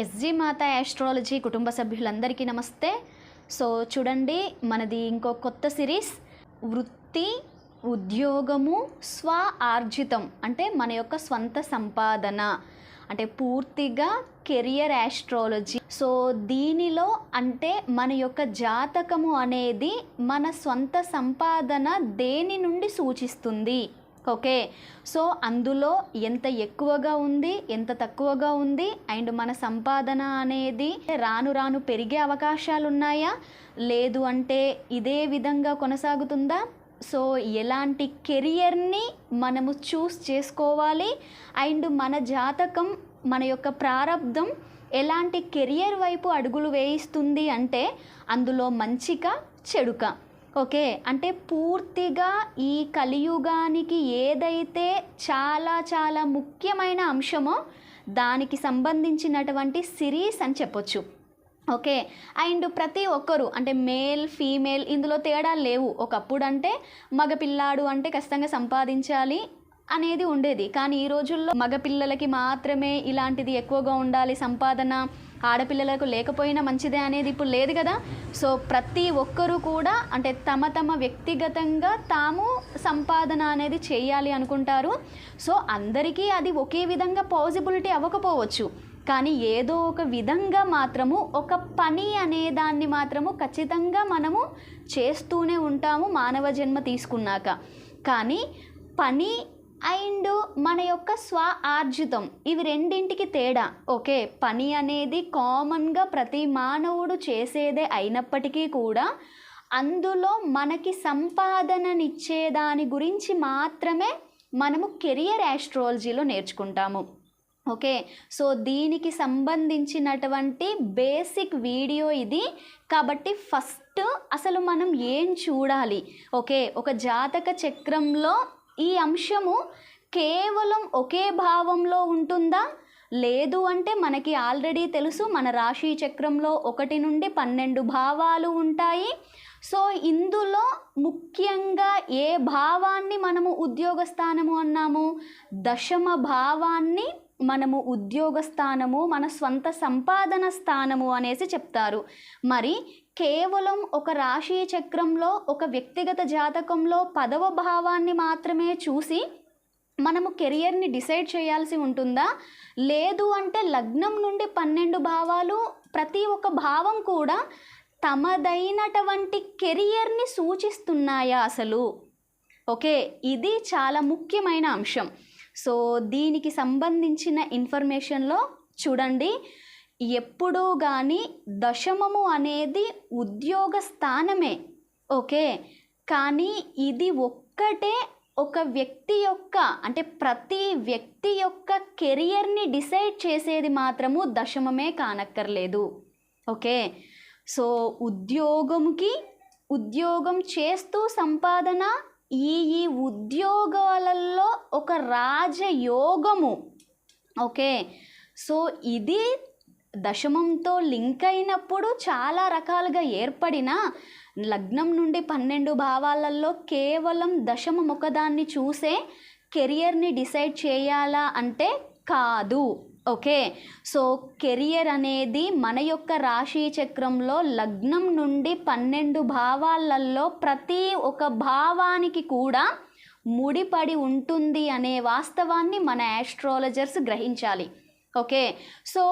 SG మాత astrology కుటుంబ సభ్యులందరికీ నమస్తే. సో చూడండి, మనది ఇంకో కొత్త సిరీస్ వృత్తి, ఉద్యోగము, స్వ ఆర్జితం అంటే మన యొక్క స్వంత సంపాదన అంటే పూర్తిగా కెరియర్ యాస్ట్రాలజీ. సో దీనిలో అంటే మన యొక్క జాతకము అనేది మన స్వంత సంపాదన దేని నుండి సూచిస్తుంది. ఓకే, సో అందులో ఎంత ఎక్కువగా ఉంది, ఎంత తక్కువగా ఉంది, అండ్ మన సంపాదన అనేది రాను రాను పెరిగే అవకాశాలు ఉన్నాయా, లేదు అంటే ఇదే విధంగా కొనసాగుతుందా, సో ఎలాంటి కెరియర్ని మనము చూస్ చేసుకోవాలి, అండ్ మన జాతకం మన యొక్క ప్రారబ్ధం ఎలాంటి కెరియర్ వైపు అడుగులు వేయిస్తుంది అంటే అందులో మంచిగా చెడుక. ఓకే, అంటే పూర్తిగా ఈ కలియుగానికి ఏదైతే చాలా చాలా ముఖ్యమైన అంశమో దానికి సంబంధించినటువంటి సిరీస్ అని చెప్పొచ్చు. ఓకే, అండ్ ప్రతి ఒక్కరు అంటే మేల్ ఫీమేల్ ఇందులో తేడాలు లేవు. ఒకప్పుడు అంటే మగపిల్లాడు అంటే ఖచ్చితంగా సంపాదించాలి అనేది ఉండేది, కానీ ఈ రోజుల్లో మగపిల్లలకి మాత్రమే ఇలాంటిది ఎక్కువగా ఉండాలి సంపాదన, ఆడపిల్లలకు లేకపోయినా మంచిదే అనేది ఇప్పుడు లేదు కదా. సో ప్రతి ఒక్కరూ కూడా అంటే తమ తమ వ్యక్తిగతంగా తాము సంపాదన అనేది చేయాలి అనుకుంటారు. సో అందరికీ అది ఒకే విధంగా పాసిబిలిటీ అవ్వకపోవచ్చు, కానీ ఏదో ఒక విధంగా మాత్రము ఒక పని అనే దాన్ని మాత్రము ఖచ్చితంగా మనము చేస్తూనే ఉంటాము మానవ జన్మ తీసుకున్నాక. కానీ పని అండ్ మన యొక్క స్వ ఆర్జితం ఇవి రెండింటికి తేడా. ఓకే, పని అనేది కామన్గా ప్రతి మానవుడు చేసేదే అయినప్పటికీ కూడా అందులో మనకి సంపాదననిచ్చే దాని గురించి మాత్రమే మనము కెరియర్ యాస్ట్రాలజీలో నేర్చుకుంటాము. ఓకే, సో దీనికి సంబంధించినటువంటి బేసిక్ వీడియో ఇది. కాబట్టి ఫస్ట్ అసలు మనం ఏం చూడాలి, ఓకే, ఒక జాతక చక్రంలో ఈ అంశము కేవలం ఒకే భావంలో ఉంటుందా, లేదు అంటే మనకి ఆల్రెడీ తెలుసు మన రాశి చక్రంలో 1 నుండి 12 భావాలు ఉంటాయి. సో ఇందులో ముఖ్యంగా ఏ భావాన్ని మనము ఉద్యోగ స్థానము అన్నాము, దశమ భావాన్ని మనము ఉద్యోగ స్థానము, మన స్వంత సంపాదన స్థానము అనేసి చెప్తారు. మరి కేవలం ఒక రాశి చక్రంలో ఒక వ్యక్తిగత జాతకంలో 10వ భావాన్ని మాత్రమే చూసి మనము కెరియర్ని డిసైడ్ చేయాల్సి ఉంటుందా, లేదు అంటే లగ్నం నుండి 12 భావాలు ప్రతి ఒక్క భావం కూడా తమదైనటువంటి కెరియర్ని సూచిస్తున్నాయా అసలు. ఓకే, ఇది చాలా ముఖ్యమైన అంశం. సో దీనికి సంబంధించిన ఇన్ఫర్మేషన్లో చూడండి, ఎప్పుడూ కానీ దశమము అనేది ఉద్యోగ స్థానమే. ఓకే, కానీ ఇది ఒక్కటే ఒక వ్యక్తి యొక్క అంటే ప్రతి వ్యక్తి యొక్క కెరియర్ని డిసైడ్ చేసేది మాత్రము దశమమే కానక్కర్లేదు. ఓకే, సో ఉద్యోగం చేస్తూ సంపాదన, ఈ ఉద్యోగాలలో ఒక రాజయోగము. ఓకే, సో ఇది దశమంతో లింక్ అయినప్పుడు చాలా రకాలుగా ఏర్పడిన లగ్నం నుండి 12 భావాలలో కేవలం దశమం ఒకదాన్ని చూసే కెరియర్ని డిసైడ్ చేయాలా అంటే కాదు. ఓకే, సో కెరియర్ అనేది మన యొక్క రాశి చక్రంలో లగ్నం నుండి 12 భావాలలో ప్రతి ఒక భావానికి కూడా ముడిపడి ఉంటుంది అనే వాస్తవాన్ని మన యాస్ట్రాలజర్స్ గ్రహించాలి. ఓకే, సో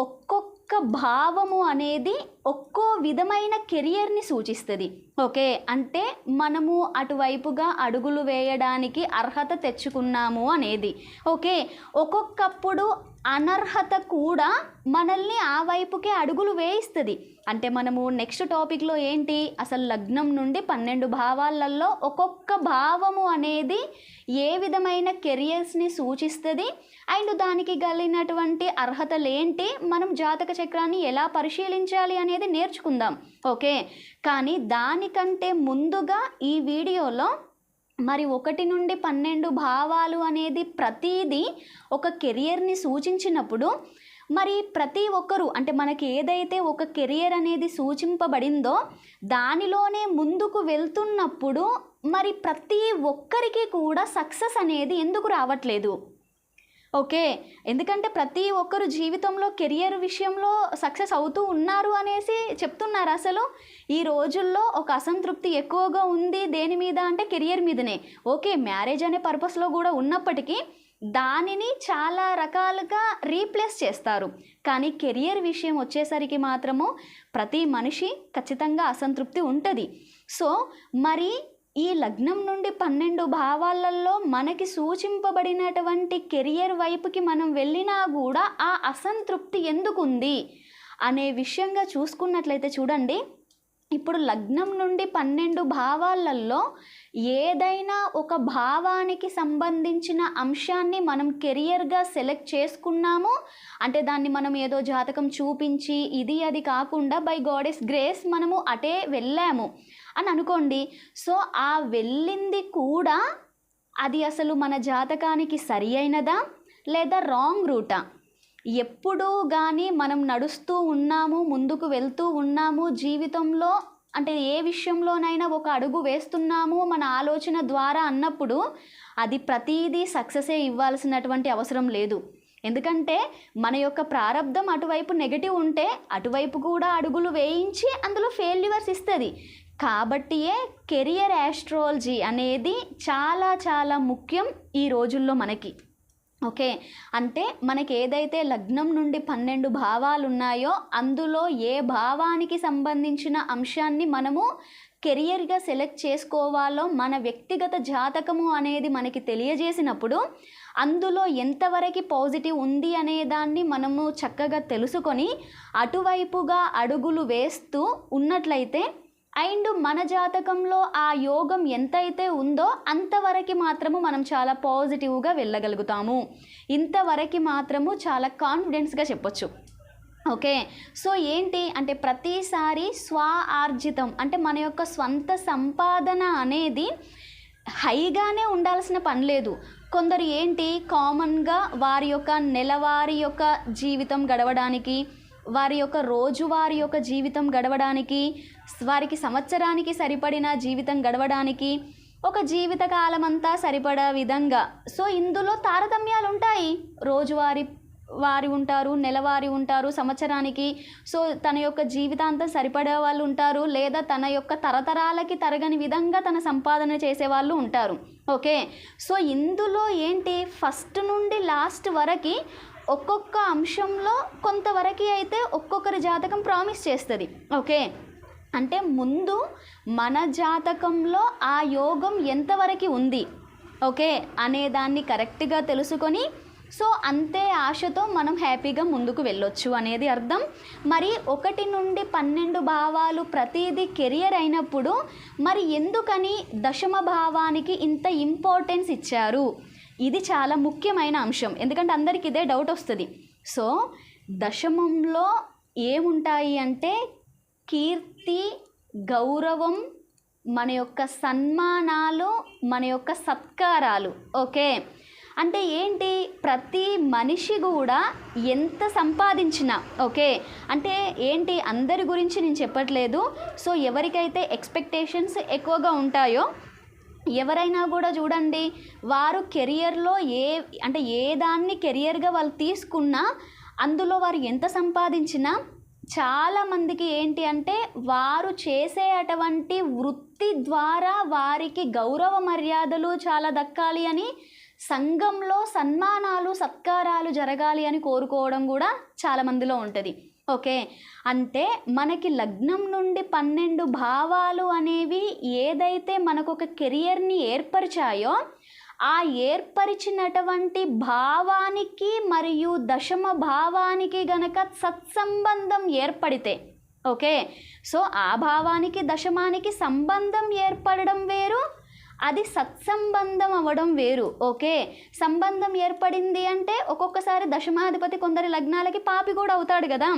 ఒక్కొక్క భావము అనేది ఒక్కో విధమైన కెరియర్ని సూచిస్తుంది. ఓకే, అంటే మనము అటువైపుగా అడుగులు వేయడానికి అర్హత తెచ్చుకున్నాము అనేది. ఓకే, ఒక్కొక్కప్పుడు అనర్హత కూడా మనల్ని ఆ వైపుకే అడుగులు వేయిస్తుంది. అంటే మనము నెక్స్ట్ టాపిక్లో ఏంటి, అసలు లగ్నం నుండి 12 భావాలలో ఒక్కొక్క భావము అనేది ఏ విధమైన కెరియర్స్ని సూచిస్తుంది అండ్ దానికి కలిగినటువంటి అర్హతలు ఏంటి, మనం జాతక చక్రాన్ని ఎలా పరిశీలించాలి అనేది నేర్చుకుందాం. ఓకే, కానీ దానికంటే ముందుగా ఈ వీడియోలో మరి 1 నుండి 12 భావాలు అనేది ప్రతిదీ ఒక కెరియర్ని సూచించినప్పుడు మరి ప్రతి ఒక్కరు అంటే మనకి ఏదైతే ఒక కెరియర్ అనేది సూచింపబడిందో దానిలోనే ముందుకు వెళ్తున్నప్పుడు మరి ప్రతి ఒక్కరికి కూడా సక్సెస్ అనేది ఎందుకు రావట్లేదు. ఓకే, ఎందుకంటే ప్రతి ఒక్కరు జీవితంలో కెరియర్ విషయంలో సక్సెస్ అవుతూ ఉన్నారు అనేసి చెప్తున్నారు. అసలు ఈ రోజుల్లో ఒక అసంతృప్తి ఎక్కువగా ఉంది దేని మీద అంటే కెరియర్ మీదనే. ఓకే, మ్యారేజ్ అనే పర్పస్లో కూడా ఉన్నప్పటికీ దానిని చాలా రకాలుగా రీప్లేస్ చేస్తారు. కానీ కెరియర్ విషయం వచ్చేసరికి మాత్రము ప్రతి మనిషి ఖచ్చితంగా అసంతృప్తి ఉంటుంది. సో మరి ఈ లగ్నం నుండి 12 భావాలలో మనకి సూచింపబడినటువంటి కెరియర్ వైపుకి మనం వెళ్ళినా కూడా ఆ అసంతృప్తి ఎందుకుంది అనే విషయంగా చూసుకున్నట్లయితే చూడండి, ఇప్పుడు లగ్నం నుండి 12 భావాలలో ఏదైనా ఒక భావానికి సంబంధించిన అంశాన్ని మనం కెరియర్గా సెలెక్ట్ చేసుకున్నాము అంటే దాన్ని మనం ఏదో జాతకం చూపించి ఇది అది కాకుండా బై గాడెస్ గ్రేస్ మనము అటే వెళ్ళాము అని అనుకోండి. సో ఆ వెళ్ళింది కూడా అది అసలు మన జాతకానికి సరి అయినదా లేదా రాంగ్ రూటా? ఎప్పుడూ కానీ మనం నడుస్తూ ఉన్నాము, ముందుకు వెళ్తూ ఉన్నాము జీవితంలో అంటే ఏ విషయంలోనైనా ఒక అడుగు వేస్తున్నాము మన ఆలోచన ద్వారా అన్నప్పుడు అది ప్రతిదీ సక్సెసే ఇవ్వాల్సినటువంటి అవసరం లేదు. ఎందుకంటే మన యొక్క ప్రారంధం అటువైపు నెగటివ్ ఉంటే అటువైపు కూడా అడుగులు వేయించి అందులో ఫెయిల్యూర్స్ ఇస్తుంది. కాబట్టియే కెరియర్ ఆస్ట్రాలజీ అనేది చాలా చాలా ముఖ్యం ఈ రోజుల్లో మనకి. ఓకే, అంటే మనకి ఏదైతే లగ్నం నుండి 12 భావాలు ఉన్నాయో అందులో ఏ భావానికి సంబంధించిన అంశాన్ని మనము కెరియర్గా సెలెక్ట్ చేసుకోవాలో మన వ్యక్తిగత జాతకము అనేది మనకి తెలియజేసినప్పుడు అందులో ఎంతవరకు పాజిటివ్ ఉంది అనే దాన్ని మనము చక్కగా తెలుసుకొని అటువైపుగా అడుగులు వేస్తూ ఉన్నట్లయితే అండ్ మన జాతకంలో ఆ యోగం ఎంతైతే ఉందో అంతవరకు మాత్రము మనం చాలా పాజిటివ్గా వెళ్ళగలుగుతాము. ఇంతవరకు మాత్రము చాలా కాన్ఫిడెన్స్గా చెప్పొచ్చు. ఓకే, సో ఏంటి అంటే ప్రతిసారి స్వ ఆర్జితం అంటే మన యొక్క స్వంత సంపాదన అనేది హైగానే ఉండాల్సిన పని లేదు. కొందరు ఏంటి కామన్గా వారి యొక్క నెలవారీ యొక్క జీవితం గడవడానికి, వారి యొక్క రోజువారి యొక్క జీవితం గడవడానికి, వారికి సంవత్సరానికి సరిపడిన జీవితం గడవడానికి ఒక జీవిత కాలం అంతా సరిపడా విధంగా. సో ఇందులో తారతమ్యాలు ఉంటాయి. రోజువారి వారి ఉంటారు, నెలవారి ఉంటారు, సంవత్సరానికి సో తన యొక్క జీవితాంతం సరిపడే వాళ్ళు ఉంటారు, లేదా తన యొక్క తరతరాలకి తరగని విధంగా తన సంపాదన చేసే వాళ్ళు ఉంటారు. ఓకే, సో ఇందులో ఏంటి ఫస్ట్ నుండి లాస్ట్ వరకు ఒక్కొక్క అంశంలో కొంతవరకు అయితే ఒక్కొక్కరి జాతకం ప్రామిస్ చేస్తుంది. ఓకే, అంటే ముందు మన జాతకంలో ఆ యోగం ఎంతవరకు ఉంది ఓకే అనే దాన్ని కరెక్ట్గా తెలుసుకొని సో అంతే ఆశతో మనం హ్యాపీగా ముందుకు వెళ్ళొచ్చు అనేది అర్థం. మరి 1 నుండి 12 భావాలు ప్రతిదీ కెరియర్ అయినప్పుడు మరి ఎందుకని దశమ భావానికి ఇంత ఇంపార్టెన్స్ ఇచ్చారు? ఇది చాలా ముఖ్యమైన అంశం. ఎందుకంటే అందరికి ఇదే డౌట్ వస్తుంది. సో దశమంలో ఏముంటాయి అంటే కీర్తి, గౌరవం, మన యొక్క సన్మానాలు, మన యొక్క సత్కారాలు. ఓకే, అంటే ఏంటి ప్రతి మనిషి కూడా ఎంత సంపాదించినా ఓకే అంటే ఏంటి అందరి గురించి నేను చెప్పట్లేదు. సో ఎవరికైతే ఎక్స్పెక్టేషన్స్ ఎక్కువగా ఉంటాయో ఎవరైనా కూడా చూడండి వారు కెరియర్లో ఏ దాన్ని కెరియర్గా వాళ్ళు తీసుకున్నా అందులో వారు ఎంత సంపాదించినా చాలామందికి ఏంటి అంటే వారు చేసే అటువంటి వృత్తి ద్వారా వారికి గౌరవ మర్యాదలు చాలా దక్కాలి అని, సంఘంలో సన్మానాలు సత్కారాలు జరగాలి అని కోరుకోవడం కూడా చాలామందిలో ఉంటుంది. ఓకే, అంటే మనకి లగ్నం నుండి 12 భావాలు అనేవి ఏదైతే మనకు ఒక కెరియర్ని ఏర్పరిచాయో ఆ ఏర్పరిచినటువంటి భావానికి మరియు దశమ భావానికి గనక సత్సంబంధం ఏర్పడితే ఓకే సో ఆ భావానికి దశమానికి సంబంధం ఏర్పడడం వేరు, అది సత్సంబంధం అవ్వడం వేరు. ఓకే, సంబంధం ఏర్పడింది అంటే ఒక్కొక్కసారి దశమాధిపతి కొందరి లగ్నాలకి పాపి కూడా అవుతాడు కదా.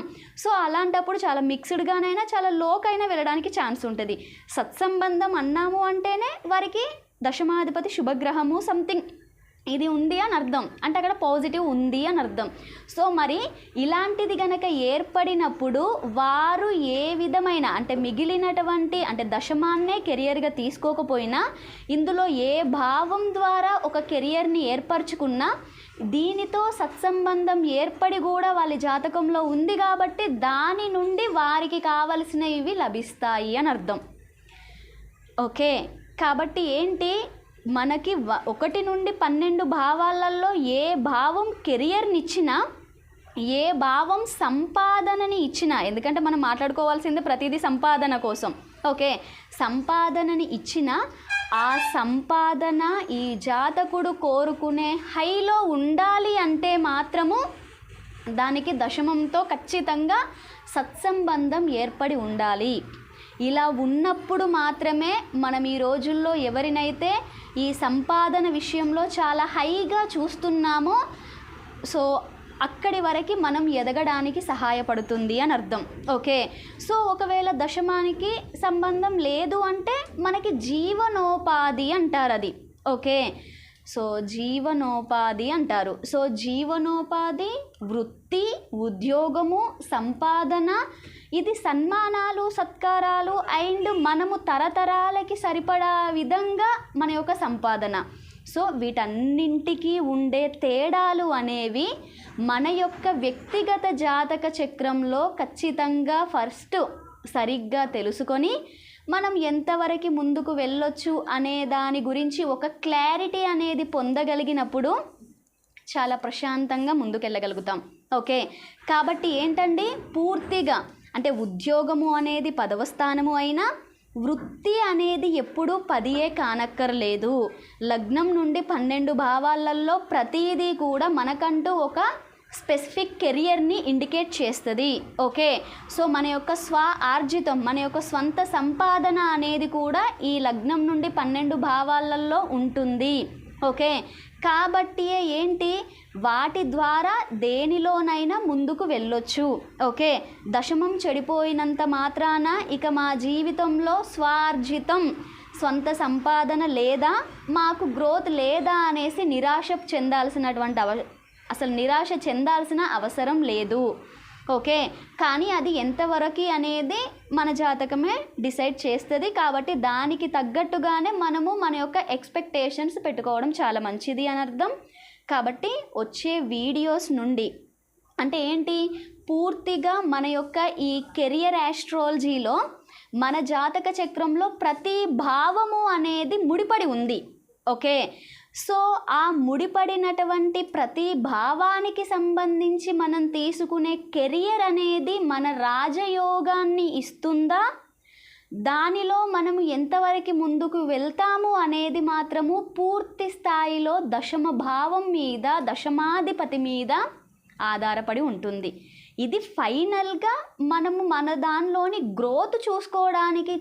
సో అలాంటప్పుడు చాలా మిక్స్డ్గానైనా చాలా లోకైనా వెళ్ళడానికి ఛాన్స్ ఉంటుంది. సత్సంబంధం అన్నాము అంటేనే వారికి దశమాధిపతి శుభగ్రహము సంథింగ్ ఇది ఉంది అని అర్థం, అంటే అక్కడ పాజిటివ్ ఉంది అని అర్థం. సో మరి ఇలాంటిది గనక ఏర్పడినప్పుడు వారు ఏ విధమైన అంటే మిగిలినటువంటి అంటే దశమాన్నే కెరియర్గా తీసుకోకపోయినా ఇందులో ఏ భావం ద్వారా ఒక కెరియర్ని ఏర్పరచుకున్నా దీనితో సత్సంబంధం ఏర్పడి కూడా వాళ్ళ జాతకంలో ఉంది కాబట్టి దాని నుండి వారికి కావలసినవి లభిస్తాయి అని అర్థం. ఓకే, కాబట్టి ఏంటి, మనకి 1 నుండి 12 భావాలలో ఏ భావం కెరియర్నిచ్చినా, ఏ భావం సంపాదనని ఇచ్చినా, ఎందుకంటే మనం మాట్లాడుకోవాల్సింది ప్రతిదీ సంపాదన కోసం. ఓకే, సంపాదనని ఇచ్చిన ఆ సంపాదన ఈ జాతకుడు కోరుకునే హైలో ఉండాలి అంటే మాత్రము దానికి దశమంతో ఖచ్చితంగా సత్సంబంధం ఏర్పడి ఉండాలి. ఇలా ఉన్నప్పుడు మాత్రమే మనం ఈ రోజుల్లో ఎవరినైతే ఈ సంపాదన విషయంలో చాలా హైగా చూస్తున్నామో సో అక్కడి వరకు మనం ఎదగడానికి సహాయపడుతుంది అని అర్థం. ఓకే, సో ఒకవేళ దశమానికి సంబంధం లేదు అంటే మనకి జీవనోపాధి అంటారు అది. ఓకే, సో జీవనోపాధి అంటారు. సో జీవనోపాధి, వృత్తి, ఉద్యోగము, సంపాదన, ఇది సన్మానాలు, సత్కారాలు అండ్ మనము తరతరాలకి సరిపడా విధంగా మన యొక్క సంపాదన. సో వీటన్నింటికి ఉండే తేడాలు అనేవి మన యొక్క వ్యక్తిగత జాతక చక్రంలో ఖచ్చితంగా ఫస్ట్ సరిగ్గా తెలుసుకొని మనం ఎంతవరకు ముందుకు వెళ్ళొచ్చు అనే దాని గురించి ఒక క్లారిటీ అనేది పొందగలిగినప్పుడు చాలా ప్రశాంతంగా ముందుకెళ్ళగలుగుతాం. ఓకే, కాబట్టి ఏంటండి, పూర్తిగా అంటే ఉద్యోగము అనేది 10వ స్థానము అయినా వృత్తి అనేది ఎప్పుడూ 10 కానక్కర్లేదు. లగ్నం నుండి 12 భావాలలో ప్రతిదీ కూడా మనకంటూ ఒక స్పెసిఫిక్ కెరియర్ని ఇండికేట్ చేస్తుంది. ఓకే, సో మన యొక్క స్వ ఆర్జితం, మన యొక్క స్వంత సంపాదన అనేది కూడా ఈ లగ్నం నుండి 12 భావాలలో ఉంటుంది. ఓకే, కాబట్టి ఏంటి, వాటి ద్వారా దేనిలోనైనా ముందుకు వెళ్ళొచ్చు. ఓకే, దశమం చెడిపోయినంత మాత్రాన ఇక మా జీవితంలో స్వార్జితం, స్వంత సంపాదన లేదా, మాకు గ్రోత్ లేదా అనేసి నిరాశ చెందాల్సిన అవసరం లేదు. ఓకే, కానీ అది ఎంతవరకు అనేది మన జాతకమే డిసైడ్ చేస్తుంది. కాబట్టి దానికి తగ్గట్టుగానే మనము మన యొక్క ఎక్స్పెక్టేషన్స్ పెట్టుకోవడం చాలా మంచిది అని అర్థం. కాబట్టి వచ్చే వీడియోస్ నుండి అంటే ఏంటి, పూర్తిగా మన యొక్క ఈ కెరియర్ ఆస్ట్రాలజీలో మన జాతక చక్రంలో ప్రతి భావము అనేది ముడిపడి ఉంది. ఓకే, సో ఆ ముడిపడినటువంటి ప్రతి భావానికి సంబంధించి మనం తీసుకునే కెరియర్ అనేది మన రాజయోగాన్ని ఇస్తుందా, దానిలో మనము ఎంతవరకు ముందుకు వెళ్తాము అనేది మాత్రము పూర్తి స్థాయిలో దశమ భావం మీద, దశమాధిపతి మీద ఆధారపడి ఉంటుంది. ఇది ఫైనల్గా మనము మన దానిలోని గ్రోత్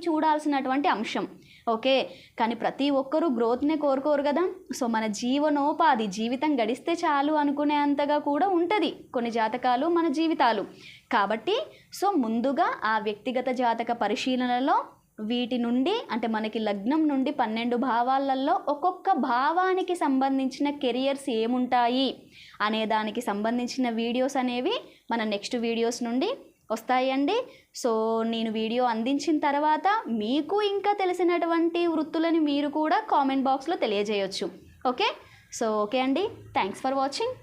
చూడాల్సినటువంటి అంశం. ఓకే, కానీ ప్రతి ఒక్కరూ గ్రోత్నే కోరుకోరు కదా. సో మన జీవనోపాధి, జీవితం గడిస్తే చాలు అనుకునే అంతగా కూడా ఉంటుంది కొన్ని జాతకాలు, మన జీవితాలు. కాబట్టి సో ముందుగా ఆ వ్యక్తిగత జాతక పరిశీలనలో వీటి నుండి అంటే మనకి లగ్నం నుండి 12 భావాలలో ఒక్కొక్క భావానికి సంబంధించిన కెరియర్స్ ఏముంటాయి అనే దానికి సంబంధించిన వీడియోస్ అనేవి మన నెక్స్ట్ వీడియోస్ నుండి వస్తాయండి. సో నేను వీడియో అందించిన తర్వాత మీకు ఇంకా తెలిసినటువంటి వృత్తులని మీరు కూడా కామెంట్ బాక్స్లో తెలియజేయొచ్చు. ఓకే, సో ఓకే అండి, థ్యాంక్స్ ఫర్ వాచింగ్.